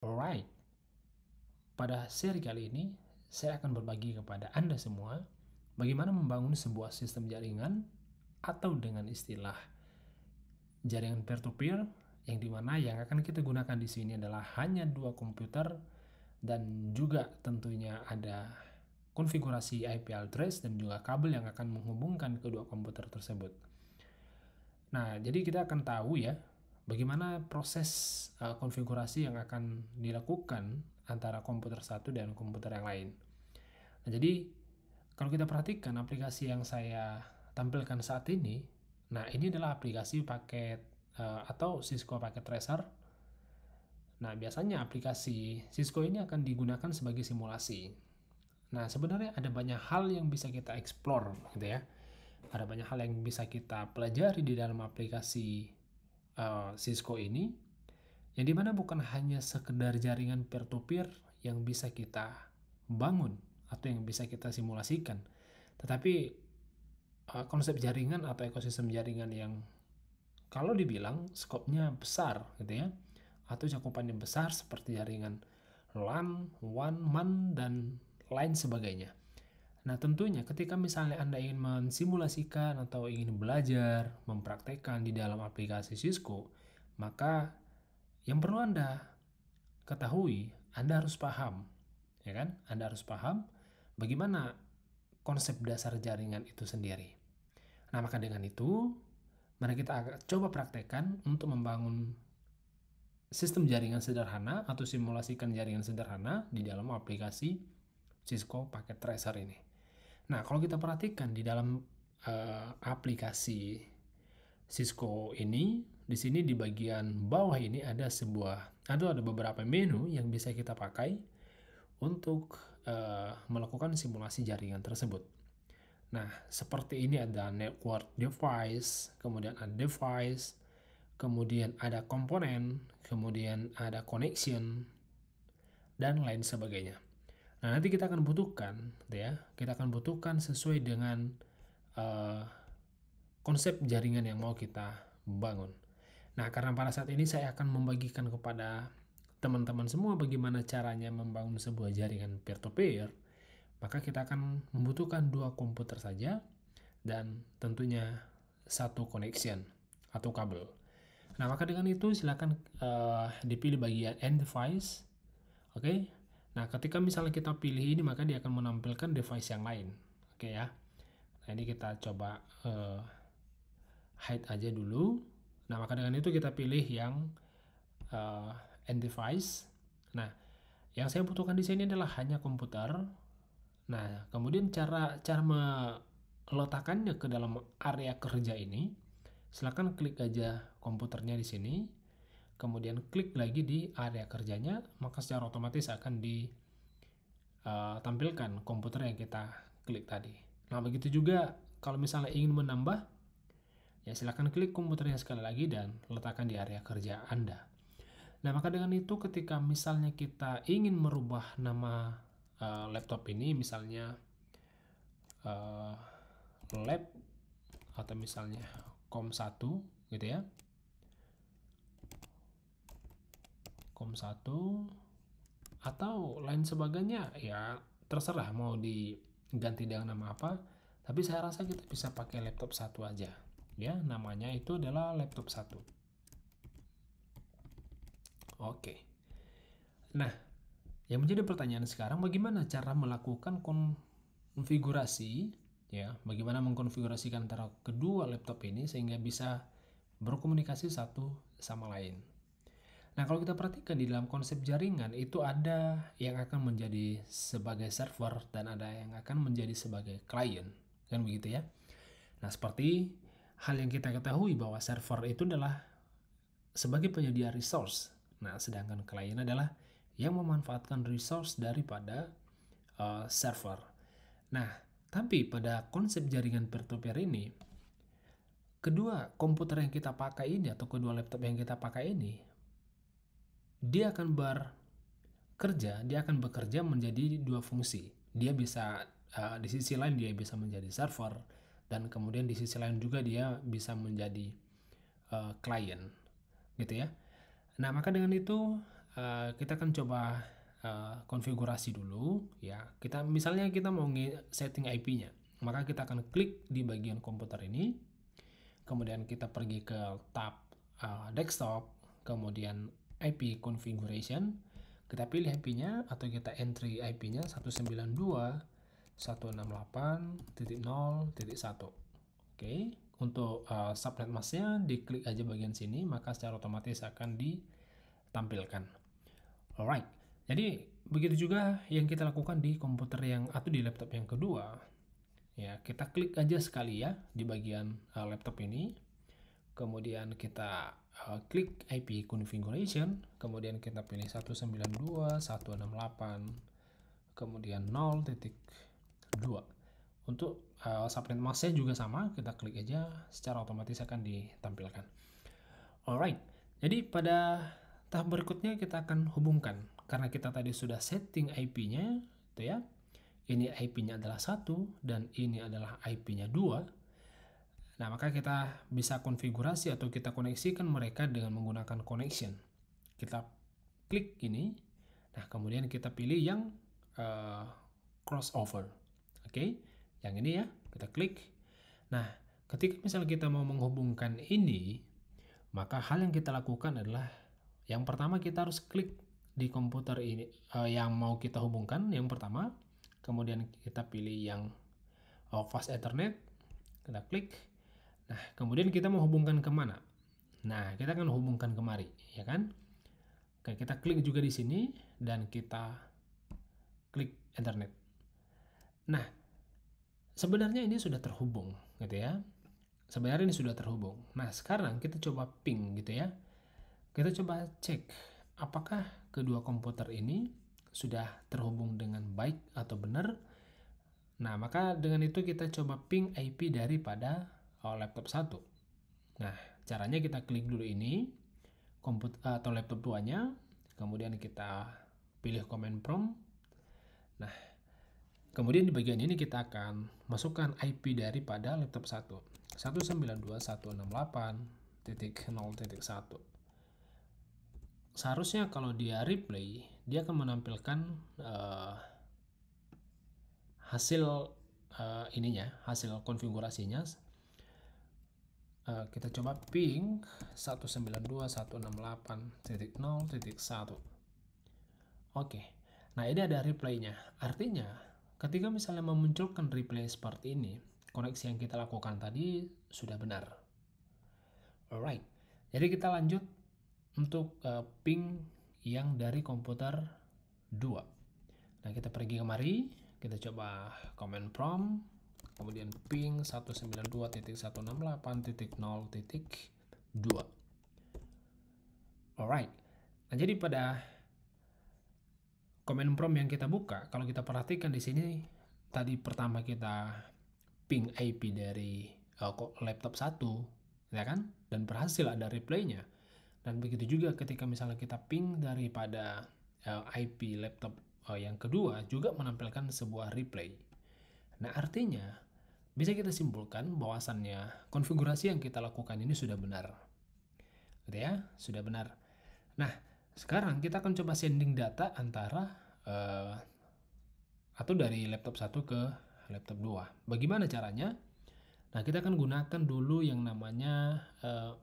Alright, pada seri kali ini saya akan berbagi kepada Anda semua bagaimana membangun sebuah sistem jaringan atau dengan istilah jaringan peer-to-peer yang dimana yang akan kita gunakan di sini adalah hanya dua komputer dan juga tentunya ada konfigurasi IP address dan juga kabel yang akan menghubungkan kedua komputer tersebut. Nah, jadi kita akan tahu ya bagaimana proses konfigurasi yang akan dilakukan antara komputer satu dan komputer yang lain. Nah, jadi kalau kita perhatikan aplikasi yang saya tampilkan saat ini, nah ini adalah aplikasi paket atau Cisco Packet Tracer. Nah, biasanya aplikasi Cisco ini akan digunakan sebagai simulasi. Nah, sebenarnya ada banyak hal yang bisa kita explore gitu ya. Ada banyak hal yang bisa kita pelajari di dalam aplikasi Cisco ini, yang dimana bukan hanya sekedar jaringan peer-to-peer yang bisa kita bangun atau yang bisa kita simulasikan, tetapi konsep jaringan atau ekosistem jaringan yang kalau dibilang skopnya besar gitu ya, atau cakupannya besar seperti jaringan LAN, WAN, MAN, dan lain sebagainya. Nah, tentunya ketika misalnya Anda ingin mensimulasikan atau ingin belajar, mempraktekkan di dalam aplikasi Cisco, maka yang perlu Anda ketahui, Anda harus paham, ya kan? Anda harus paham bagaimana konsep dasar jaringan itu sendiri. Nah, maka dengan itu, mari kita coba praktekkan untuk membangun sistem jaringan sederhana atau simulasikan jaringan sederhana di dalam aplikasi Cisco Packet Tracer ini. Nah, kalau kita perhatikan di dalam aplikasi Cisco ini, di sini di bagian bawah ini ada beberapa menu yang bisa kita pakai untuk melakukan simulasi jaringan tersebut. Nah, seperti ini ada network device, kemudian ada device, kemudian ada komponen, kemudian ada connection, dan lain sebagainya. Nah, nanti kita akan butuhkan, kita akan butuhkan sesuai dengan konsep jaringan yang mau kita bangun. Nah, karena pada saat ini saya akan membagikan kepada teman-teman semua bagaimana caranya membangun sebuah jaringan peer-to-peer, maka kita akan membutuhkan dua komputer saja dan tentunya satu connection atau kabel. Nah, maka dengan itu silakan dipilih bagian end device. Oke. Nah, ketika misalnya kita pilih ini, maka dia akan menampilkan device yang lain. Oke ya. Nah, ini kita coba hide aja dulu. Nah, maka dengan itu kita pilih yang end device. Nah, yang saya butuhkan di sini adalah hanya komputer. Nah, kemudian cara meletakkannya ke dalam area kerja ini, silakan klik aja komputernya di sini, kemudian klik lagi di area kerjanya, maka secara otomatis akan ditampilkan komputer yang kita klik tadi. Nah, begitu juga kalau misalnya ingin menambah, ya silakan klik komputernya sekali lagi dan letakkan di area kerja Anda. Nah, maka dengan itu ketika misalnya kita ingin merubah nama laptop ini, misalnya lab atau misalnya COM1 gitu ya, COM1 atau lain sebagainya, ya terserah mau diganti dengan nama apa, tapi saya rasa kita bisa pakai laptop 1 aja ya, namanya itu adalah laptop 1. Oke. Nah, yang menjadi pertanyaan sekarang, bagaimana cara melakukan konfigurasi, ya, bagaimana mengkonfigurasikan antara kedua laptop ini sehingga bisa berkomunikasi satu sama lain. Nah, kalau kita perhatikan di dalam konsep jaringan itu ada yang akan menjadi sebagai server dan ada yang akan menjadi sebagai klien, kan begitu ya. Nah, seperti hal yang kita ketahui bahwa server itu adalah sebagai penyedia resource. Nah, sedangkan klien adalah yang memanfaatkan resource daripada server. Nah, tapi pada konsep jaringan peer-to-peer ini, kedua komputer yang kita pakai ini atau kedua laptop yang kita pakai ini, dia akan bekerja menjadi dua fungsi. Dia bisa di sisi lain dia bisa menjadi server dan kemudian di sisi lain juga dia bisa menjadi klien, gitu ya. Nah, maka dengan itu kita akan coba konfigurasi dulu ya. Misalnya kita mau setting IP-nya, maka kita akan klik di bagian komputer ini, kemudian kita pergi ke tab desktop, kemudian IP configuration, kita pilih IP-nya atau kita entry IP-nya 192.168.0.1. Oke, untuk subnet masknya diklik aja bagian sini, maka secara otomatis akan ditampilkan. Alright, jadi begitu juga yang kita lakukan di komputer yang atau di laptop yang kedua. Ya, kita klik aja sekali ya di bagian laptop ini. Kemudian kita klik IP configuration, kemudian kita pilih 192.168, kemudian 0.2. Untuk subnet masknya juga sama, kita klik aja, secara otomatis akan ditampilkan. Alright, jadi pada tahap berikutnya kita akan hubungkan, karena kita tadi sudah setting IP-nya, gitu ya. Ini IP-nya adalah 1 dan ini adalah IP-nya 2. Nah, maka kita bisa konfigurasi atau kita koneksikan mereka dengan menggunakan connection. Kita klik ini, nah kemudian kita pilih yang crossover. Oke, yang ini ya, kita klik. Nah, ketika misalnya kita mau menghubungkan ini, maka hal yang kita lakukan adalah yang pertama kita harus klik di komputer ini yang mau kita hubungkan yang pertama, kemudian kita pilih yang fast ethernet, kita klik. Nah, kemudian kita mau hubungkan kemana? Nah, kita akan hubungkan kemari, ya kan? Oke, kita klik juga di sini dan kita klik ethernet. Nah, sebenarnya ini sudah terhubung, gitu ya. Sebenarnya ini sudah terhubung. Nah, sekarang kita coba ping, gitu ya. Kita coba cek apakah kedua komputer ini sudah terhubung dengan baik atau benar. Nah, maka dengan itu kita coba ping IP daripada laptop 1. Nah, caranya kita klik dulu ini komputer atau laptop 2-nya, kemudian kita pilih command prompt. Nah, kemudian di bagian ini kita akan masukkan IP daripada laptop 1, 192.168.0.1. Seharusnya kalau dia replay, dia akan menampilkan hasil hasil konfigurasinya. Kita coba ping 192.168.0.1. Oke, nah ini ada replaynya. Artinya ketika misalnya memunculkan replay seperti ini, koneksi yang kita lakukan tadi sudah benar. Alright, jadi kita lanjut untuk ping yang dari komputer 2. Nah, kita pergi kemari, kita coba command prompt, kemudian ping 192.168.0.2. Alright, nah jadi pada command prompt yang kita buka, kalau kita perhatikan di sini, tadi pertama kita ping IP dari laptop 1, ya kan? Dan berhasil ada replaynya. Dan begitu juga ketika misalnya kita ping daripada IP laptop yang kedua juga menampilkan sebuah replay. Nah, artinya bisa kita simpulkan bahwasannya konfigurasi yang kita lakukan ini sudah benar. Gitu ya, sudah benar. Nah, sekarang kita akan coba sending data antara atau dari laptop 1 ke laptop 2. Bagaimana caranya? Nah, kita akan gunakan dulu yang namanya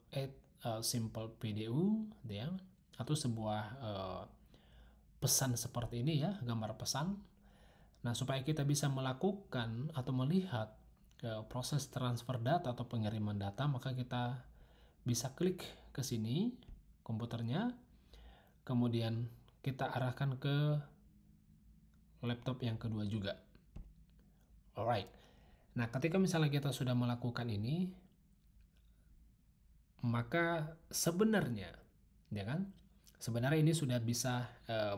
add simple PDU, ya, atau sebuah pesan seperti ini ya, gambar pesan. Nah, supaya kita bisa melakukan atau melihat proses transfer data atau pengiriman data, maka kita bisa klik ke sini komputernya, kemudian kita arahkan ke laptop yang kedua juga. Alright. Nah, ketika misalnya kita sudah melakukan ini, maka sebenarnya, ya kan? Sebenarnya ini sudah bisa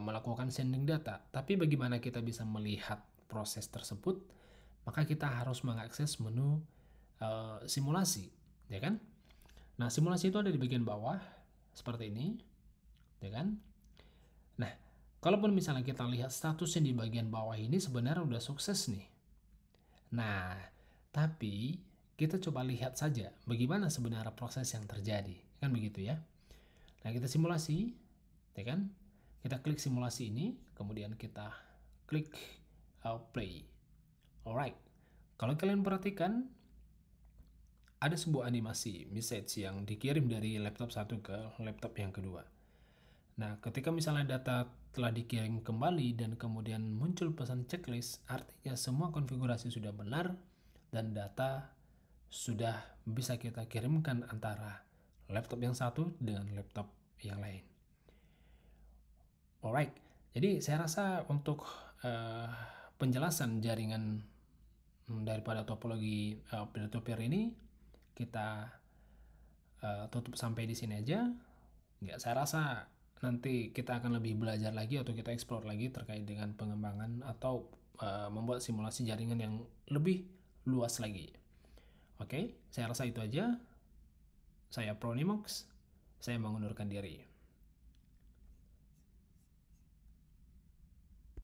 melakukan sending data. Tapi bagaimana kita bisa melihat proses tersebut? Maka kita harus mengakses menu simulasi, ya kan? Nah, simulasi itu ada di bagian bawah seperti ini, ya kan? Nah, kalaupun misalnya kita lihat statusnya di bagian bawah ini sebenarnya udah sukses nih. Nah, tapi kita coba lihat saja bagaimana sebenarnya proses yang terjadi, kan begitu ya. Nah, kita simulasi, ya kan? Kita klik simulasi ini, kemudian kita klik play. Alright, kalau kalian perhatikan, ada sebuah animasi message yang dikirim dari laptop satu ke laptop yang kedua. Nah, ketika misalnya data telah dikirim kembali dan kemudian muncul pesan checklist, artinya semua konfigurasi sudah benar dan data sudah bisa kita kirimkan antara laptop yang satu dengan laptop yang lain. Alright, jadi saya rasa untuk penjelasan jaringan daripada topologi peer-to-peer ini kita tutup sampai di sini aja. Ya, saya rasa nanti kita akan lebih belajar lagi atau kita explore lagi terkait dengan pengembangan atau membuat simulasi jaringan yang lebih luas lagi. Oke, saya rasa itu aja. Saya Pronimox, saya mengundurkan diri.